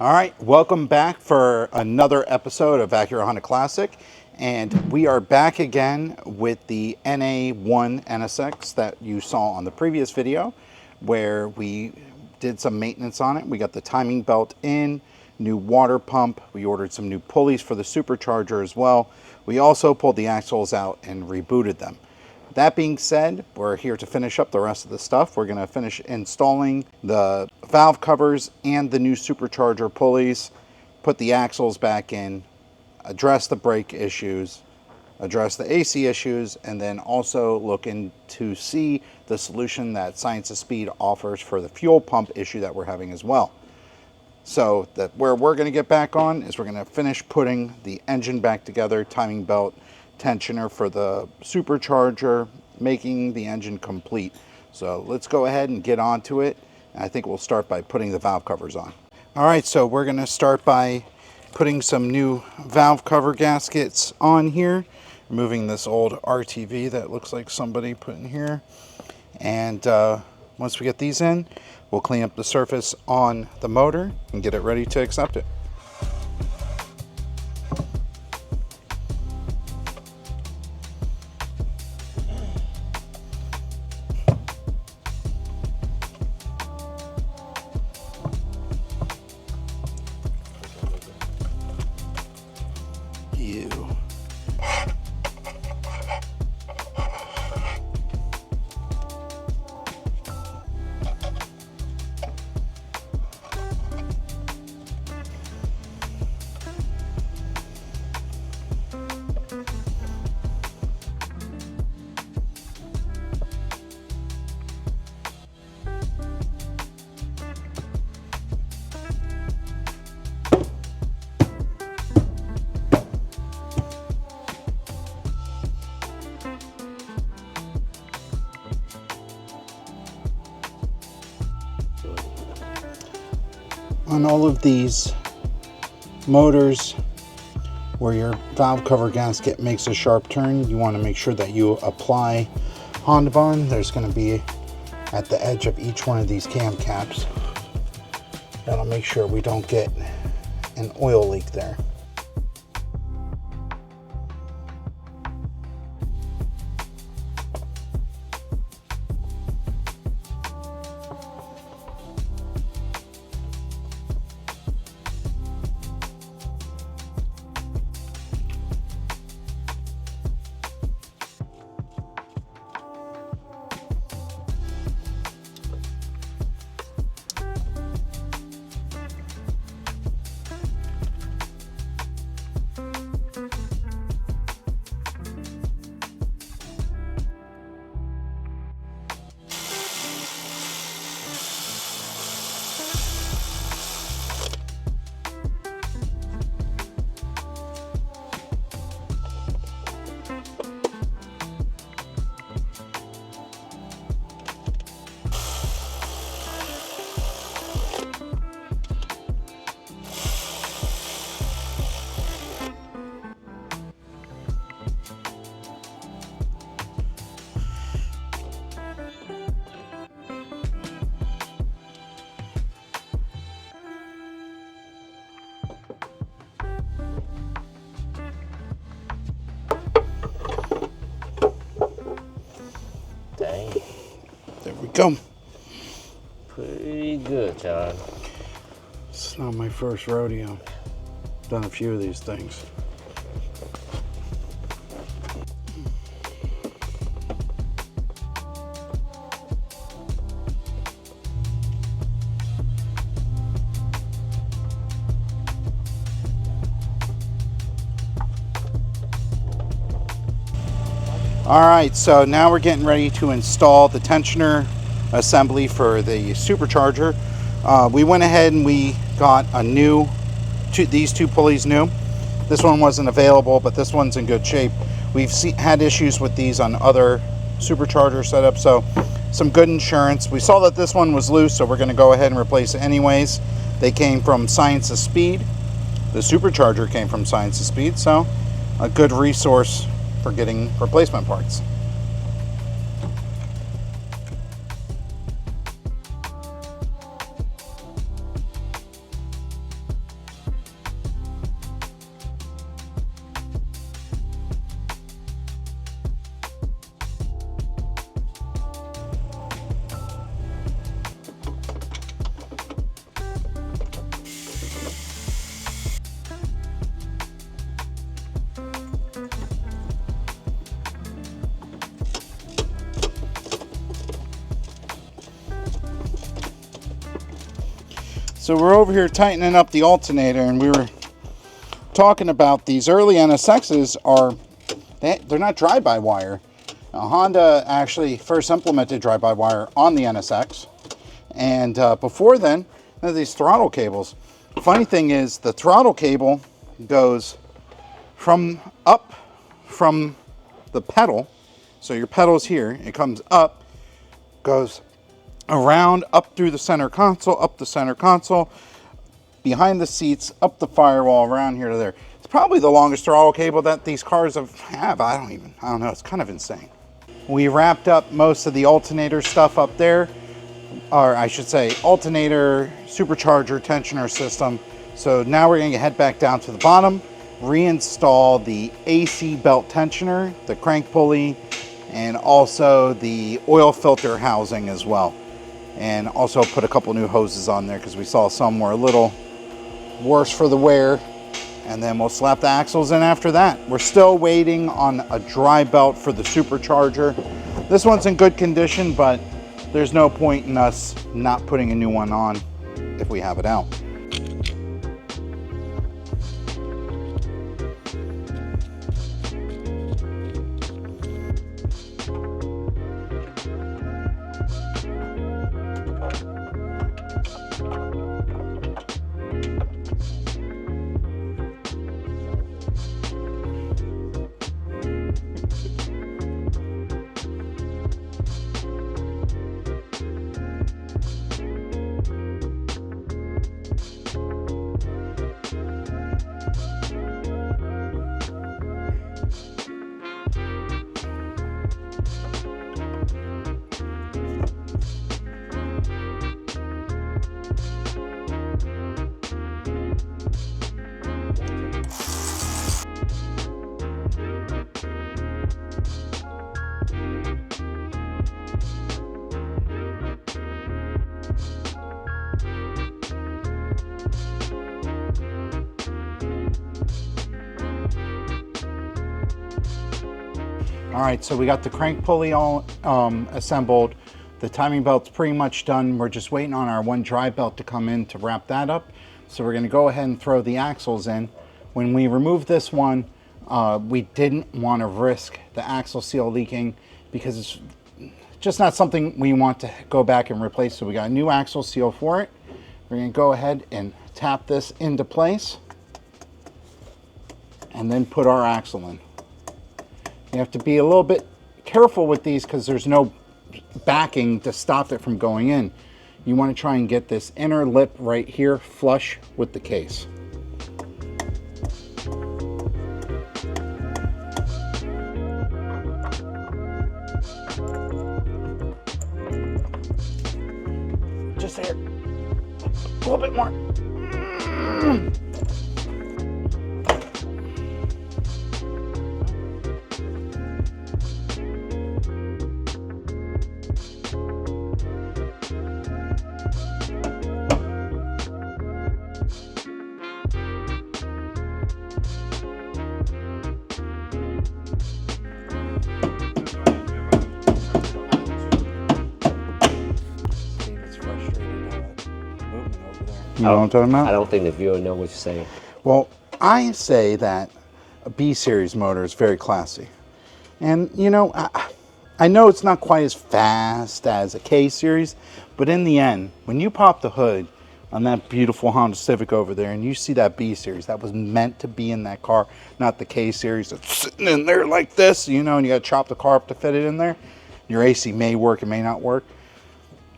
All right, welcome back for another episode of Acura Honda Classic, and we are back again with the NA1 NSX that you saw on the previous video, where we did some maintenance on it. We got the timing belt in, new water pump, we ordered some new pulleys for the Supercharger as well. We also pulled the axles out and rebooted them. That being said, we're here to finish up the rest of the stuff. We're going to finish installing the valve covers and the new Supercharger pulleys, put the axles back in, address the brake issues, address the AC issues, and then also look into see the solution that Science of Speed offers for the fuel pump issue that we're having as well. So where we're going to get back on is we're going to finish putting the engine back together, timing belt, tensioner for the Supercharger, making the engine complete. So let's go ahead and get onto it. And I think we'll start by putting the valve covers on. All right, so we're going to start by putting some new valve cover gaskets on here, removing this old RTV that looks like somebody put in here. And once we get these in, we'll clean up the surface on the motor and get it ready to accept it. On all of these motors where your valve cover gasket makes a sharp turn, you want to make sure that you apply Honda Bond. There's going to be at the edge of each one of these cam caps. That'll make sure we don't get an oil leak there. There we go. Pretty good, John. It's not my first rodeo. Done a few of these things. All right, so now we're getting ready to install the tensioner assembly for the Supercharger. We went ahead and we got a new, these two pulleys new. This one wasn't available, but this one's in good shape. We've had issues with these on other Supercharger setups, so some good insurance. We saw that this one was loose, so we're going to go ahead and replace it anyways. They came from Science of Speed. The Supercharger came from Science of Speed, so a good resource for getting replacement parts. So we're over here tightening up the alternator, and we were talking about these early NSXs they're not drive-by-wire. Honda actually first implemented drive-by-wire on the NSX, and before then, these throttle cables. Funny thing is, the throttle cable goes from the pedal, so your pedal's here, it comes up, goes around, up through the center console, up the center console, behind the seats, up the firewall, around here to there. It's probably the longest throttle cable that these cars have. I don't know, it's kind of insane. We wrapped up most of the alternator stuff up there, or I should say alternator, supercharger, tensioner system. So now we're going to head back down to the bottom, reinstall the AC belt tensioner, the crank pulley, and also the oil filter housing as well. And also put a couple new hoses on there because we saw some were a little worse for the wear. And then we'll slap the axles in after that. We're still waiting on a dry belt for the Supercharger. This one's in good condition, but there's no point in us not putting a new one on if we have it out. All right, so we got the crank pulley all assembled. The timing belt's pretty much done. We're just waiting on our one dry belt to come in to wrap that up. So we're gonna go ahead and throw the axles in. When we removed this one, we didn't want to risk the axle seal leaking because it's just not something we want to go back and replace. So we got a new axle seal for it. We're gonna go ahead and tap this into place and then put our axle in. You have to be a little bit careful with these because there's no backing to stop it from going in. You want to try and get this inner lip right here flush with the case. Just there. A little bit more. You know what I'm talking about? I don't think the viewer know what you're saying. Well, I say that a B series motor is very classy. And you know, I know it's not quite as fast as a K series, but in the end, when you pop the hood on that beautiful Honda Civic over there and you see that B series, that was meant to be in that car, not the K series that's sitting in there like this, you know, and you gotta chop the car up to fit it in there. Your AC may work, it may not work.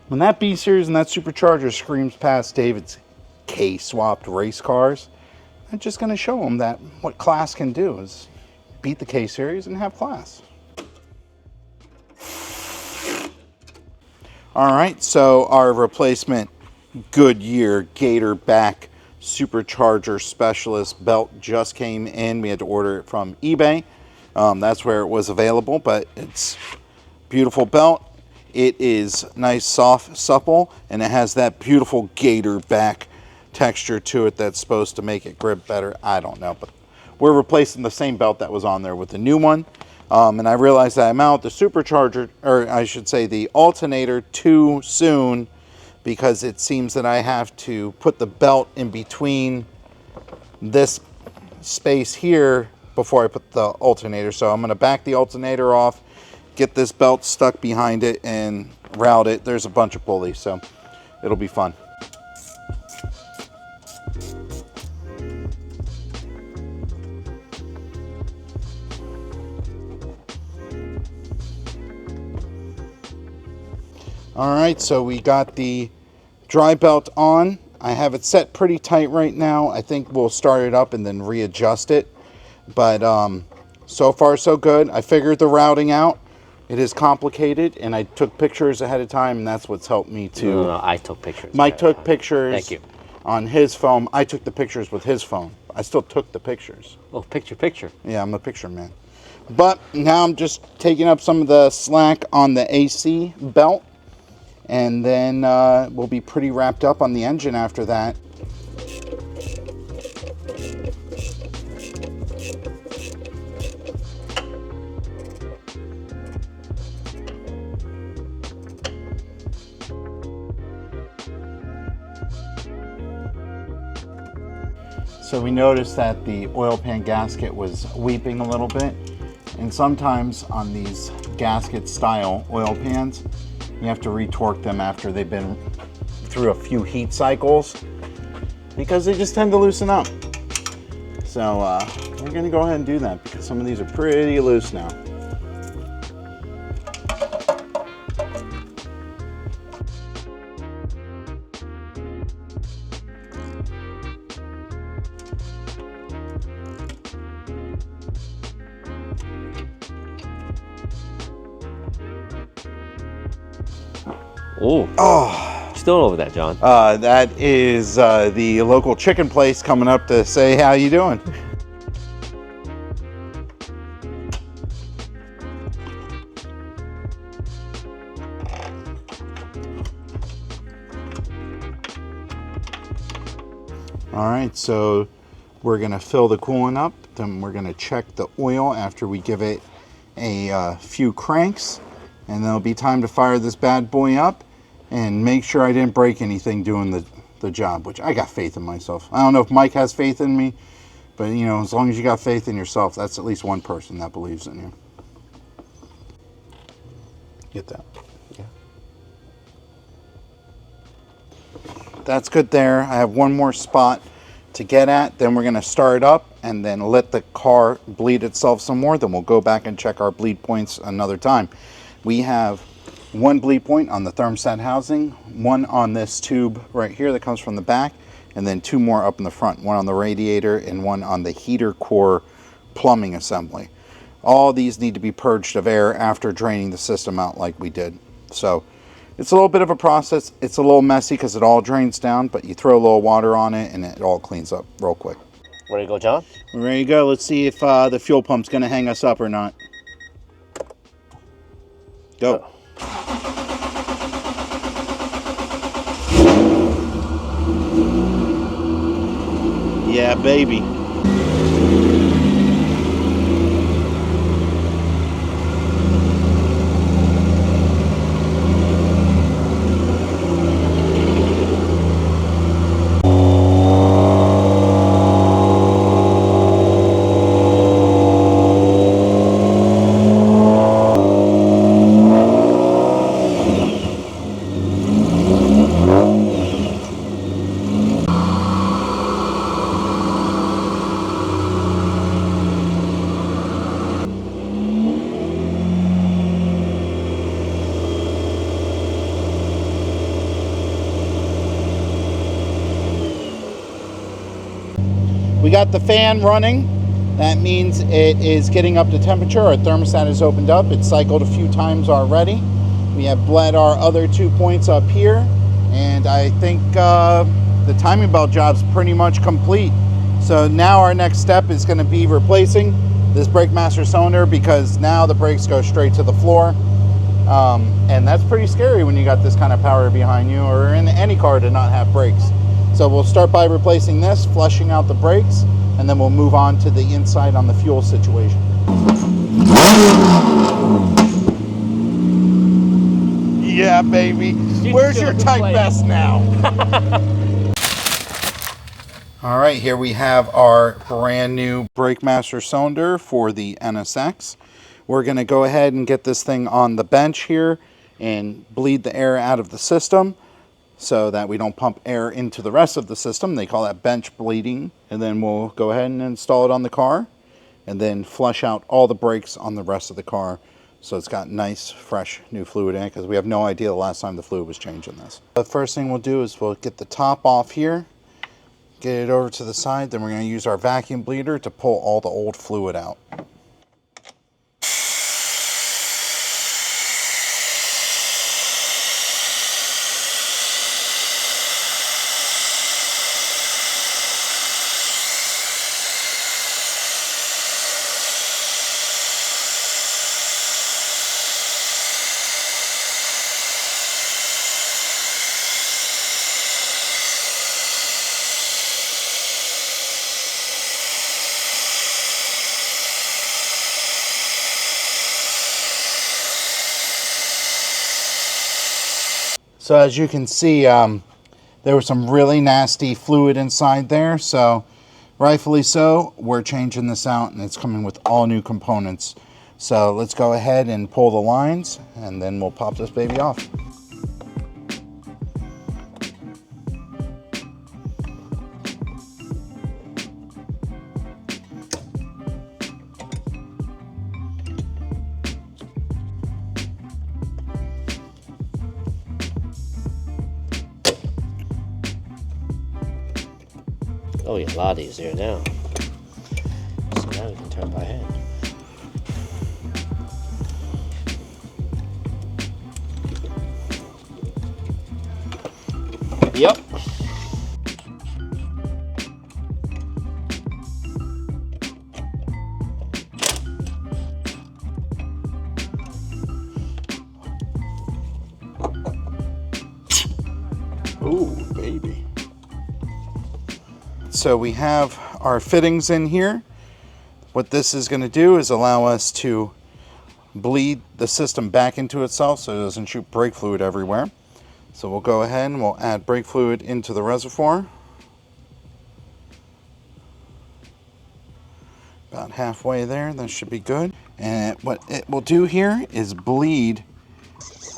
When that B series and that Supercharger screams past David's K-swapped race cars, I'm just going to show them that what class can do is beat the K-series and have class. All right, so our replacement Goodyear Gator back Supercharger Specialist belt just came in. We had to order it from eBay. That's where it was available, but it's beautiful belt. It is nice, soft, supple, and it has that beautiful Gator back texture to it that's supposed to make it grip better. I don't know, but we're replacing the same belt that was on there with the new one. And I realized that I mounted the Supercharger, or I should say the alternator, too soon because it seems that I have to put the belt in between this space here before I put the alternator. So I'm going to back the alternator off, get this belt stuck behind it, and route it. There's a bunch of pulleys, so it'll be fun. All right, so we got the dry belt on. I have it set pretty tight right now. I think we'll start it up and then readjust it. But so far so good. I figured the routing out. It is complicated, and I took pictures ahead of time, and that's what's helped me to... No, I took pictures. Mike took pictures. Thank you. On his phone. I took the pictures with his phone. I still took the pictures. Oh, picture. Yeah, I'm a picture man. But now I'm just taking up some of the slack on the AC belt. And then we'll be pretty wrapped up on the engine after that. So we noticed that the oil pan gasket was weeping a little bit. And sometimes on these gasket style oil pans, you have to retorque them after they've been through a few heat cycles because they just tend to loosen up. So we're gonna go ahead and do that because some of these are pretty loose now. Oh, still over that, John. That is the local chicken place coming up to say, how you doing? All right, so we're gonna fill the coolant up, then we're gonna check the oil after we give it a few cranks, and then it'll be time to fire this bad boy up and make sure I didn't break anything doing the job, which I got faith in myself. I don't know if Mike has faith in me, but you know, as long as you got faith in yourself, that's at least one person that believes in you. Get that? Yeah. That's good there. I have one more spot to get at, then we're gonna start up and then let the car bleed itself some more, then we'll go back and check our bleed points another time. We have one bleed point on the thermostat housing, one on this tube right here that comes from the back, and then two more up in the front, one on the radiator and one on the heater core plumbing assembly. All these need to be purged of air after draining the system out like we did. So it's a little bit of a process. It's a little messy because it all drains down, but you throw a little water on it and it all cleans up real quick. Ready to go, John? We're ready to go. Let's see if the fuel pump's gonna hang us up or not. Go. Yeah, baby. We got the fan running. That means it is getting up to temperature. Our thermostat is opened up. It's cycled a few times already. We have bled our other 2 points up here. And I think the timing belt job's pretty much complete. So now our next step is gonna be replacing this brake master cylinder because now the brakes go straight to the floor. And that's pretty scary when you got this kind of power behind you or in any car to not have brakes. So we'll start by replacing this, flushing out the brakes, and then we'll move on to the inside on the fuel situation. Yeah, baby. Where's your tight vest now? All right, here we have our brand new brake master cylinder for the NSX. We're going to go ahead and get this thing on the bench here and bleed the air out of the system so that we don't pump air into the rest of the system. They call that bench bleeding. And then we'll go ahead and install it on the car and then flush out all the brakes on the rest of the car so it's got nice, fresh, new fluid in it, because we have no idea the last time the fluid was changed in this. The first thing we'll do is we'll get the top off here, get it over to the side, then we're going to use our vacuum bleeder to pull all the old fluid out. So as you can see, there was some really nasty fluid inside there, so rightfully so, we're changing this out and it's coming with all new components. So let's go ahead and pull the lines and then we'll pop this baby off. Oh, yeah, a lot easier now. So now we can turn by hand. Yep. Ooh, baby. So we have our fittings in here. What this is going to do is allow us to bleed the system back into itself so it doesn't shoot brake fluid everywhere. So we'll go ahead and we'll add brake fluid into the reservoir. About halfway there, that should be good. And what it will do here is bleed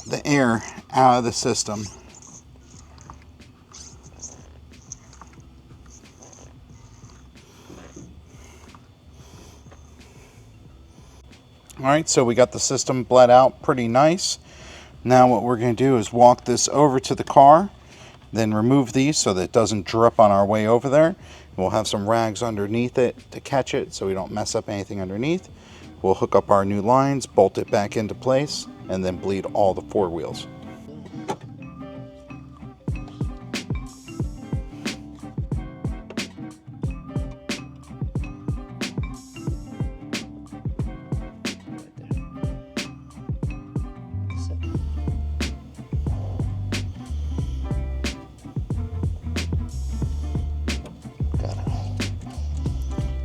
the air out of the system. All right, so we got the system bled out pretty nice. Now what we're going to do is walk this over to the car, then remove these so that it doesn't drip on our way over there. We'll have some rags underneath it to catch it so we don't mess up anything underneath. We'll hook up our new lines, bolt it back into place, and then bleed all the four wheels.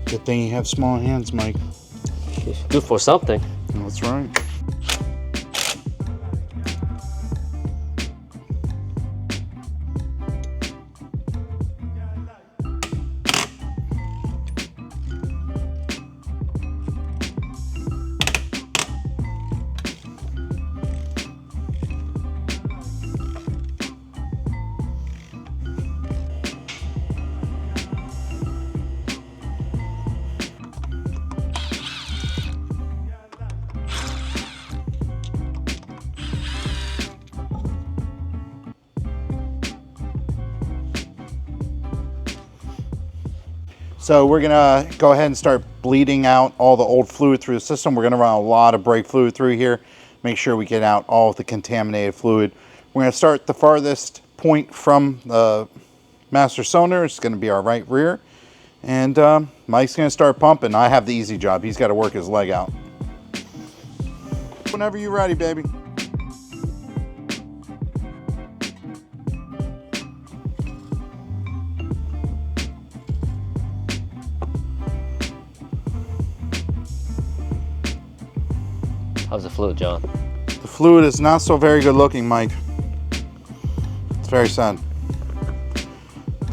Good thing you have small hands, Mike. Good for something. That's right. So we're gonna go ahead and start bleeding out all the old fluid through the system. We're gonna run a lot of brake fluid through here. Make sure we get out all of the contaminated fluid. We're gonna start the farthest point from the master cylinder. It's gonna be our right rear. And Mike's gonna start pumping. I have the easy job. He's gotta work his leg out. Whenever you're ready, baby. How's the fluid, John? The fluid is not so very good looking, Mike. It's very sad.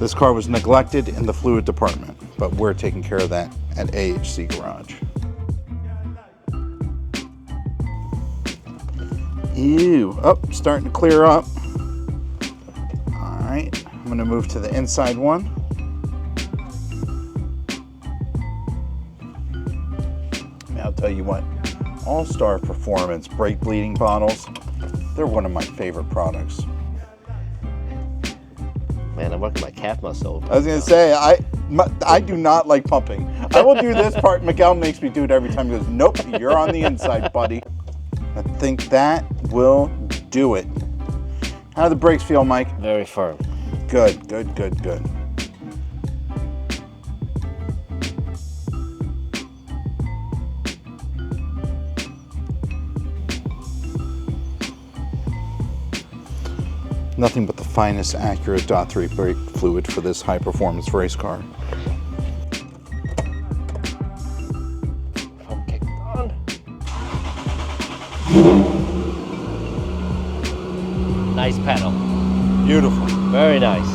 This car was neglected in the fluid department, but we're taking care of that at AHC Garage. Ew, oh, starting to clear up. All right, I'm gonna move to the inside one. I'll tell you what, All-Star Performance brake bleeding bottles, they're one of my favorite products. Man, I'm working my calf muscle. I was gonna say, I do not like pumping. I will do this part, Miguel makes me do it every time. He goes, nope, you're on the inside, buddy. I think that will do it. How do the brakes feel, Mike? Very firm. Good, good, good, good. Nothing but the finest Acura .3 brake fluid for this high-performance race car. Pump kicked on. Nice pedal. Beautiful. Very nice.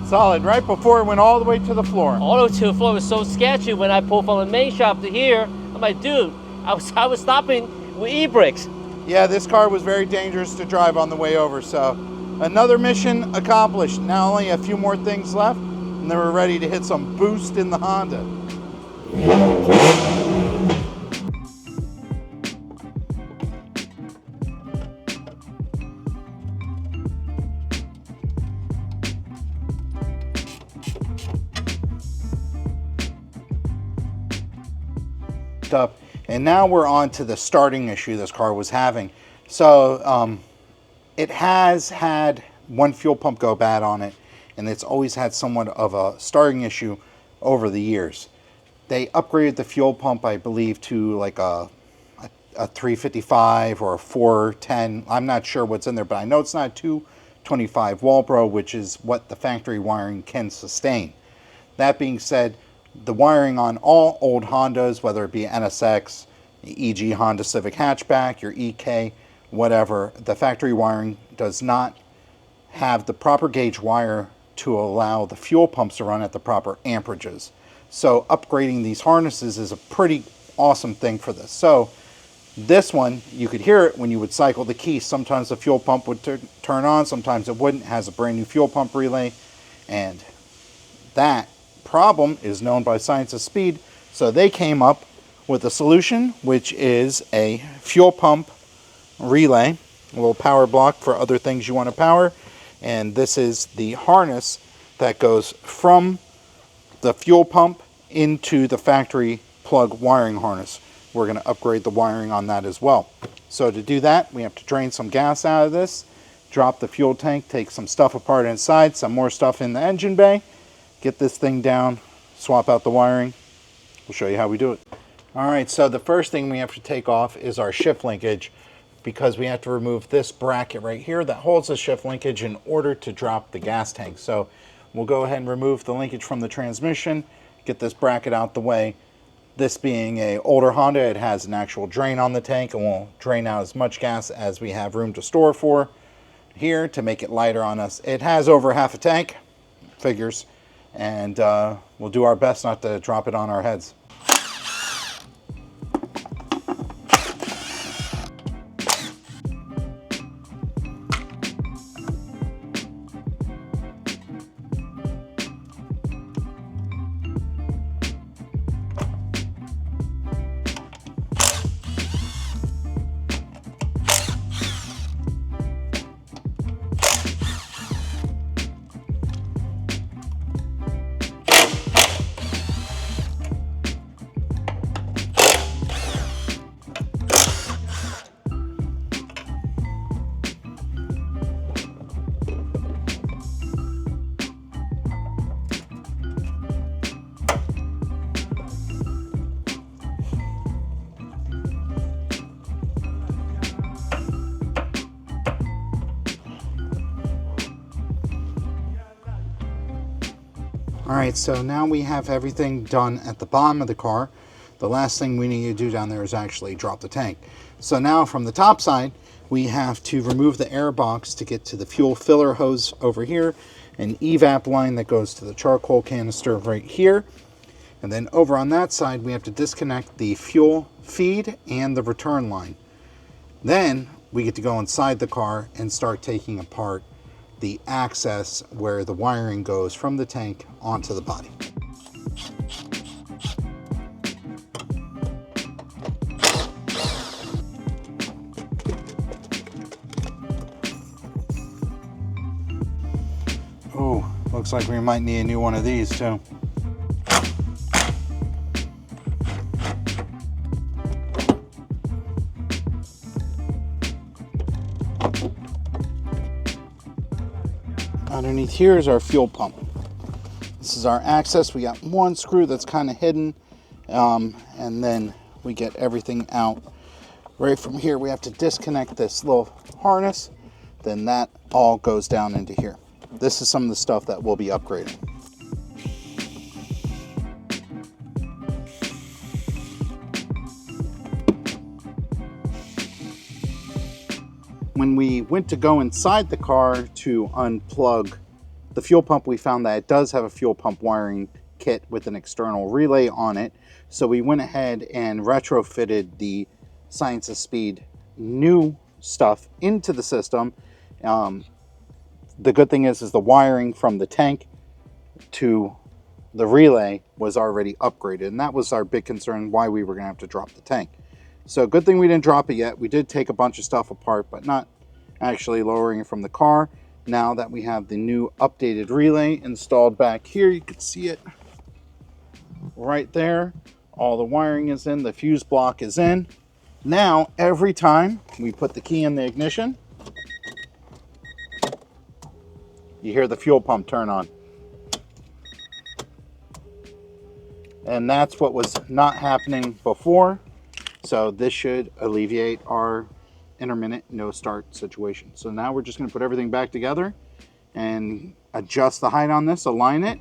Solid, right before it went all the way to the floor. All the way to the floor was so sketchy when I pulled from the main shop to here. I'm like, dude, I was stopping with e-brakes. Yeah, this car was very dangerous to drive on the way over, so another mission accomplished. Now only a few more things left, and then we're ready to hit some boost in the Honda. Up. And now we're on to the starting issue this car was having. So it has had one fuel pump go bad on it, and it's always had somewhat of a starting issue over the years. They upgraded the fuel pump, I believe, to like a 355 or a 410. I'm not sure what's in there, but I know it's not 225 Walbro, which is what the factory wiring can sustain. That being said, the wiring on all old Hondas, whether it be NSX, e.g. Honda Civic hatchback, your EK, whatever, the factory wiring does not have the proper gauge wire to allow the fuel pumps to run at the proper amperages. So upgrading these harnesses is a pretty awesome thing for this. So this one, you could hear it when you would cycle the key. Sometimes the fuel pump would turn on, sometimes it wouldn't. It has a brand new fuel pump relay, and that problem is known by Science of Speed, so they came up with a solution, which is a fuel pump relay, a little power block for other things you want to power, and this is the harness that goes from the fuel pump into the factory plug wiring harness. We're going to upgrade the wiring on that as well. So to do that, we have to drain some gas out of this, drop the fuel tank, take some stuff apart inside, some more stuff in the engine bay, get this thing down, swap out the wiring. We'll show you how we do it. All right, so the first thing we have to take off is our shift linkage, because we have to remove this bracket right here that holds the shift linkage in order to drop the gas tank. So we'll go ahead and remove the linkage from the transmission, get this bracket out the way. This being an older Honda, it has an actual drain on the tank, and we'll drain out as much gas as we have room to store for here to make it lighter on us. It has over half a tank, figures, and we'll do our best not to drop it on our heads. All right, so now we have everything done at the bottom of the car. the last thing we need to do down there is actually drop the tank. So now from the top side, we have to remove the air box to get to the fuel filler hose over here, an evap line that goes to the charcoal canister right here. And then over on that side, we have to disconnect the fuel feed and the return line. Then we get to go inside the car and start taking apart the access where the wiring goes from the tank onto the body. Oh, looks like we might need a new one of these too. Underneath here is our fuel pump. This is our access. We got one screw that's kind of hidden, and then we get everything out. Right from here, we have to disconnect this little harness. Then that all goes down into here. This is some of the stuff that we'll be upgrading. When we went to go inside the car to unplug the fuel pump, we found that it does have a fuel pump wiring kit with an external relay on it. So we went ahead and retrofitted the Science of Speed new stuff into the system. The good thing is the wiring from the tank to the relay was already upgraded, and that was our big concern why we were going to have to drop the tank. So good thing we didn't drop it yet. We did take a bunch of stuff apart, but not actually lowering it from the car. Now that we have the new updated relay installed back here, you can see it right there. All the wiring is in, the fuse block is in. Now, every time we put the key in the ignition, you hear the fuel pump turn on. And that's what was not happening before. So this should alleviate our intermittent no start situation. So now we're just going to put everything back together and adjust the height on this, align it,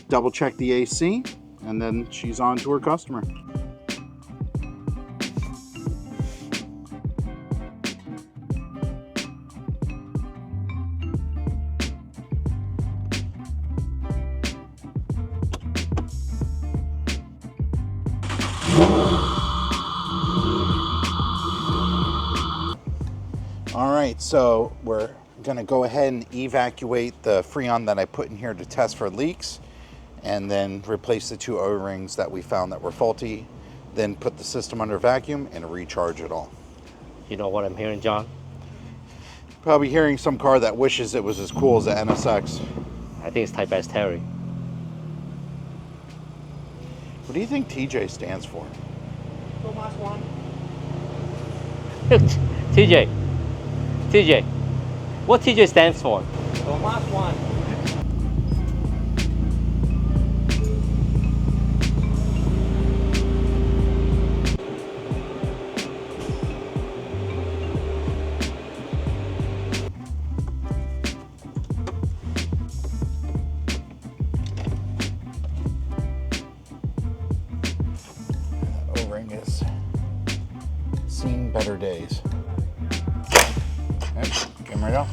double check the AC, and then she's on to her customer. All right, so we're going to go ahead and evacuate the Freon that I put in here to test for leaks, and then replace the two O-rings that we found that were faulty, then put the system under vacuum and recharge it all. You know what I'm hearing, John? Probably hearing some car that wishes it was as cool as the NSX. I think it's Type S Terry. What do you think TJ stands for? TJ, what TJ stands for? Thomas one. O-ring is seen better days. Yep, get him right off.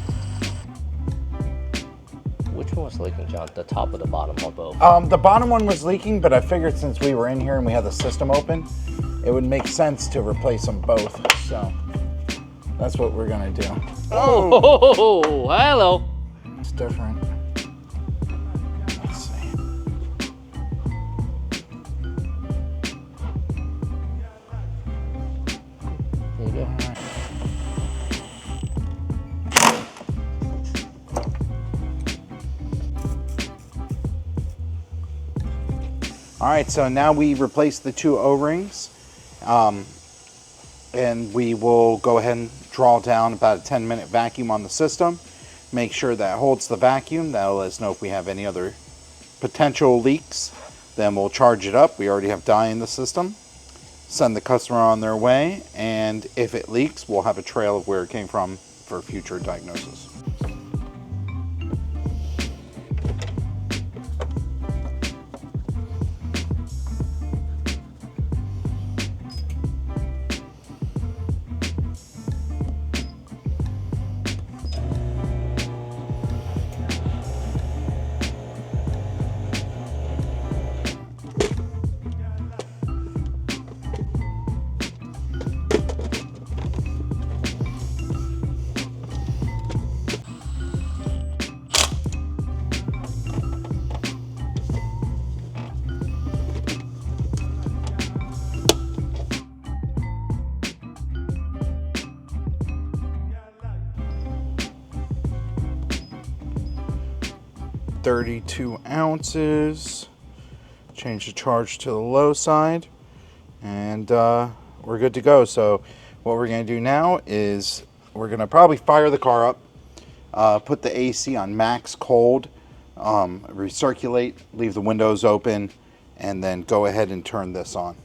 Which one was leaking, John? The top or the bottom or both? The bottom one was leaking, but I figured since we were in here and we had the system open, it would make sense to replace them both. So that's what we're gonna do. Oh, hello. It's different. Let's see. There you go. All right, so now we replace the two O-rings, and we will go ahead and draw down about a 10-minute vacuum on the system. Make sure that holds the vacuum. That'll let us know if we have any other potential leaks. Then we'll charge it up. We already have dye in the system. Send the customer on their way, and if it leaks, we'll have a trail of where it came from for future diagnosis. 32 ounces. Change the charge to the low side, and we're good to go. So what we're going to do now is we're going to probably fire the car up, put the AC on max cold, recirculate, leave the windows open, and then go ahead and turn this on.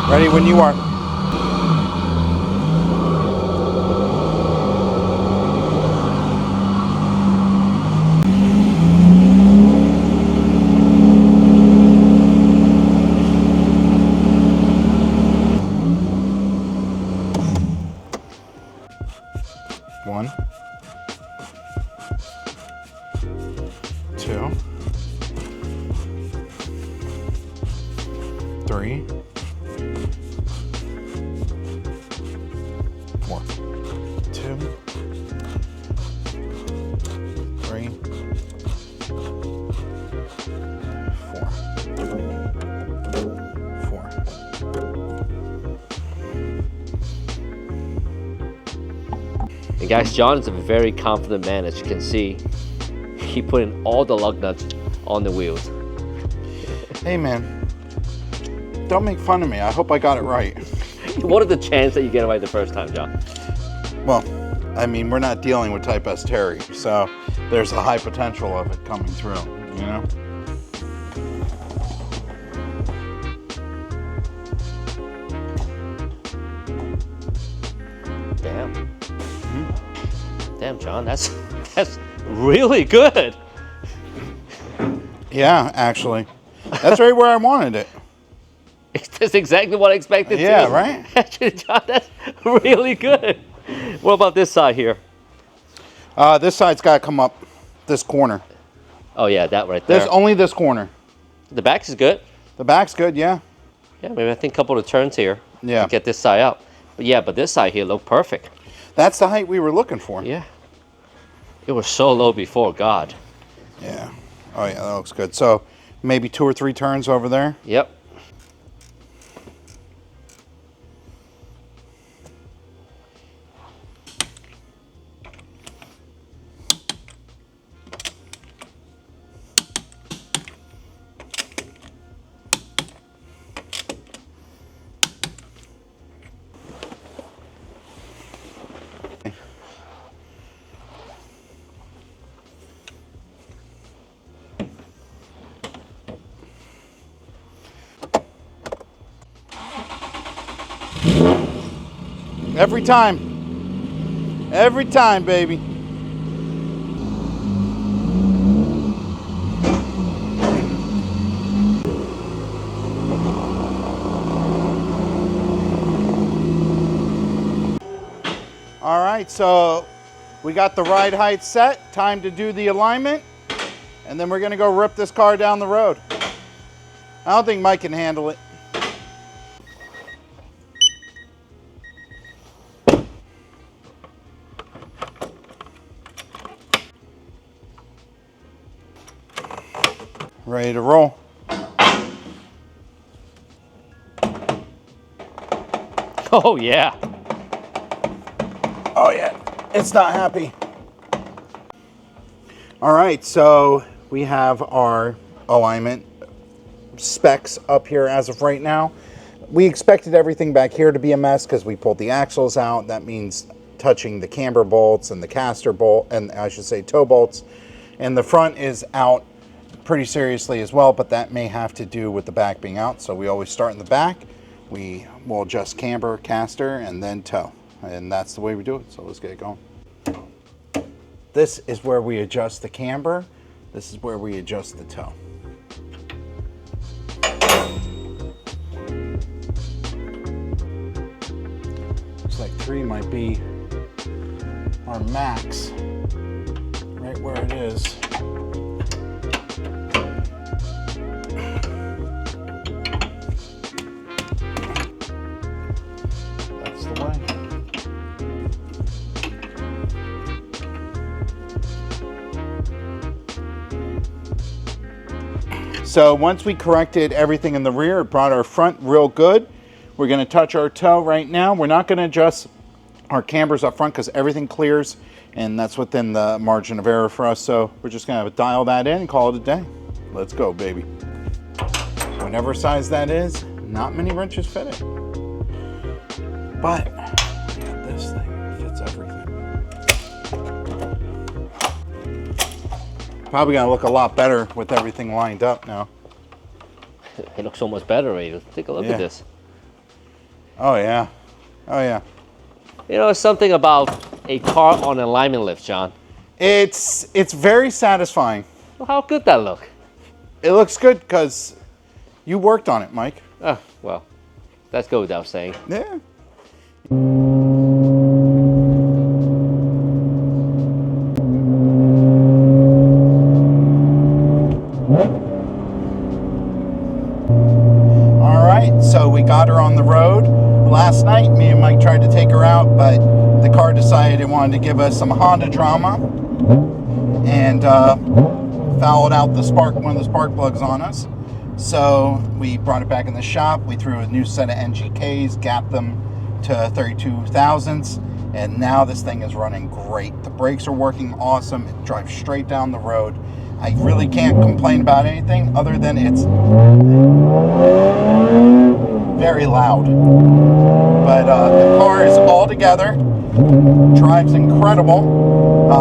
Ready when you are. One, two, three, four. Two, three, four. Four. And guys, John is a very confident man, as you can see. He put in all the lug nuts on the wheels. Hey man, don't make fun of me. I hope I got it right. What are the chances that you get it right the first time, John? Well, I mean, we're not dealing with Type S Terry, so there's a high potential of it coming through, you know? Damn. Damn, John, that's really good. Yeah, actually. That's right where I wanted it. That's exactly what I expected too. Yeah, right? Actually, John, that's really good. What about this side here? This side's got to come up this corner. Oh yeah, that right there. There's only this corner. The back is good. The back's good, yeah. Yeah, maybe I think a couple of turns here. Yeah. To get this side up. But yeah, but this side here looked perfect. That's the height we were looking for. Yeah. It was so low before, God. Yeah. Oh yeah, that looks good. So maybe 2 or 3 turns over there. Yep. Every time. Every time, baby. All right, so we got the ride height set. Time to do the alignment. And then we're gonna go rip this car down the road. I don't think Mike can handle it. Ready to roll. Oh yeah. Oh yeah, it's not happy. All right, so we have our alignment specs up here as of right now. We expected everything back here to be a mess because we pulled the axles out. That means touching the camber bolts and the caster bolt, and I should say toe bolts. And the front is out pretty seriously as well, but that may have to do with the back being out. So we always start in the back. We will adjust camber, caster, and then toe. And that's the way we do it. So let's get it going. This is where we adjust the camber. This is where we adjust the toe. Looks like 3 might be our max, right where it is. That's the way. So once we corrected everything in the rear, it brought our front real good. We're going to touch our toe right now. We're not going to adjust our cambers up front because everything clears, and that's within the margin of error for us. So we're just gonna dial that in and call it a day. Let's go, baby. Whatever size that is, not many wrenches fit it. But yeah, this thing fits everything. Probably gonna look a lot better with everything lined up now. It looks so much better already. Take a look at this. Oh yeah. Oh yeah. You know, it's something about a car on an alignment lift, John. It's very satisfying. Well, how good that look? It looks good because you worked on it, Mike. Oh, well, that's go without saying. Yeah. All right, so we got her on the road. Last night, me and Mike tried to take her out, but the car decided it wanted to give us some Honda drama and fouled out the one of the spark plugs on us. So we brought it back in the shop. We threw a new set of NGKs, gapped them to 32 thousandths, and now this thing is running great. The brakes are working awesome. It drives straight down the road. I really can't complain about anything other than it's very loud. But the car is all together, drives incredible.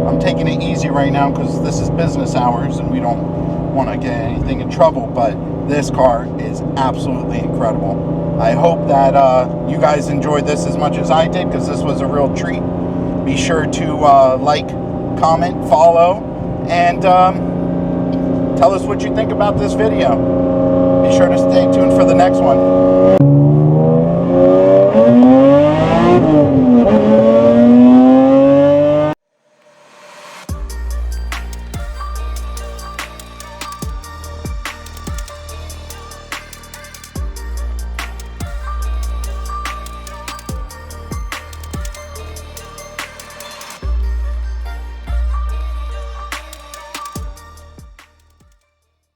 I'm taking it easy right now because this is business hours and we don't want to get anything in trouble, but this car is absolutely incredible. I hope that you guys enjoyed this as much as I did, because this was a real treat. Be sure to like, comment, follow, and tell us what you think about this video. Be sure to stay tuned for the next one.